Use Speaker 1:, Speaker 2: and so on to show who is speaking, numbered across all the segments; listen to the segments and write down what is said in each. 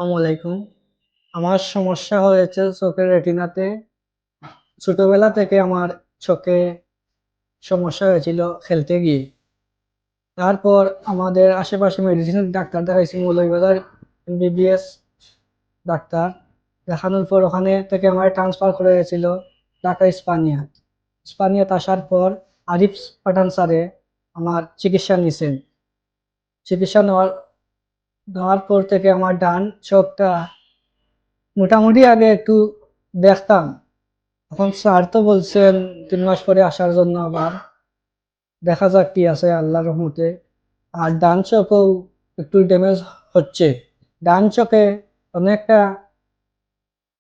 Speaker 1: আসসালামু আলাইকুম। আমার সমস্যা হয়েছে চোখের রেটিনাতে। ছোটবেলা থেকে আমার চোখে সমস্যা হয়েছিল খেলতে গিয়ে। তারপর আমাদের আশেপাশে মেডিসিনের ডাক্তার দেখাইছি, মৌলভীবাজার এমবিবিএস ডাক্তার। দেখানোর পর ওখানে থেকে আমার ট্রান্সফার করে হয়েছিল ঢাকা স্পানিয়া। স্পানিয়াতে আসার পর আরিফ পাঠান স্যারে আমার চিকিৎসা নিয়েছেন। চিকিৎসা নেওয়ার পর থেকে আমার ডান চোখটা মোটামুটি আগে একটু দেখতাম। এখন স্যার তো বলছেন 3 মাস পরে আসার জন্য, আবার দেখা যাক কি আছে আল্লাহর রহমতে। আর ডান চোখেও একটু ড্যামেজ হচ্ছে। ডান চোখে অনেকটা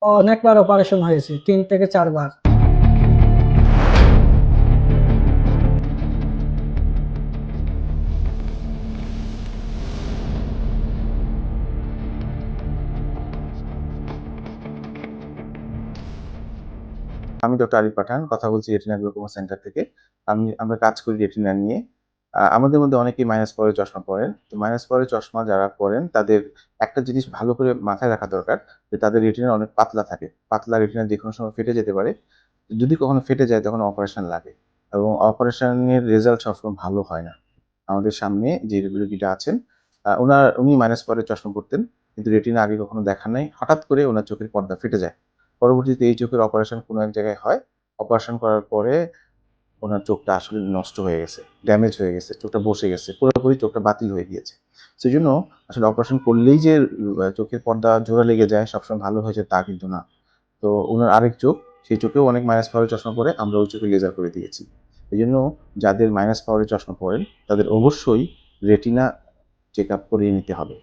Speaker 1: অনেকবার অপারেশন হয়েছে, 3 থেকে 4 বার।
Speaker 2: আমি ডক্টর আরিফ পাঠান কথা বলছি রেটিনা গ্লোকোমা সেন্টার থেকে। আমরা কাজ করি রেটিনা নিয়ে। আমাদের মধ্যে অনেকেই মাইনাস পাওয়ারের চশমা পরেন। তো মাইনাস পাওয়ারের চশমা যারা পরেন তাদের একটা জিনিস ভালো করে মাথায় রাখা দরকার, যে তাদের রেটিনা অনেক পাতলা থাকে। পাতলা রেটিনা যে কোনো সময় ফেটে যেতে পারে। যদি কখনো ফেটে যায় তখন অপারেশন লাগে, এবং অপারেশনের রেজাল্ট সবসময় ভালো হয় না। আমাদের সামনে যে রোগীটা আছেন, উনি মাইনাস পাওয়ারের চশমা পরতেন, কিন্তু রেটিনা আগে কখনো দেখা নাই। হঠাৎ করে ওনার চোখের পর্দা ফেটে যায়। পরবর্তীতে এই চোখের অপারেশন কোনো এক জায়গায় হয়। অপারেশন করার পরে ওনার চোখটা আসলে নষ্ট হয়ে গেছে, ড্যামেজ হয়ে গেছে, চোখটা বসে গেছে, পুরোপুরি চোখটা বাতিল হয়ে গিয়েছে। সেই জন্য আসলে অপারেশন করলেই যে চোখের পর্দা জোড়া লেগে যায়, সবসময় ভালো হয়েছে তা কিন্তু না। তো ওনার আরেক চোখ, সেই চোখেও অনেক মাইনাস পাওয়ারের চশমা পরে, আমরা ওই চোখে লেজার করে দিয়েছি। এই জন্য যাদের মাইনাস পাওয়ারের চশমা পড়েন তাদের অবশ্যই রেটিনা চেক আপ করিয়ে নিতে হবে।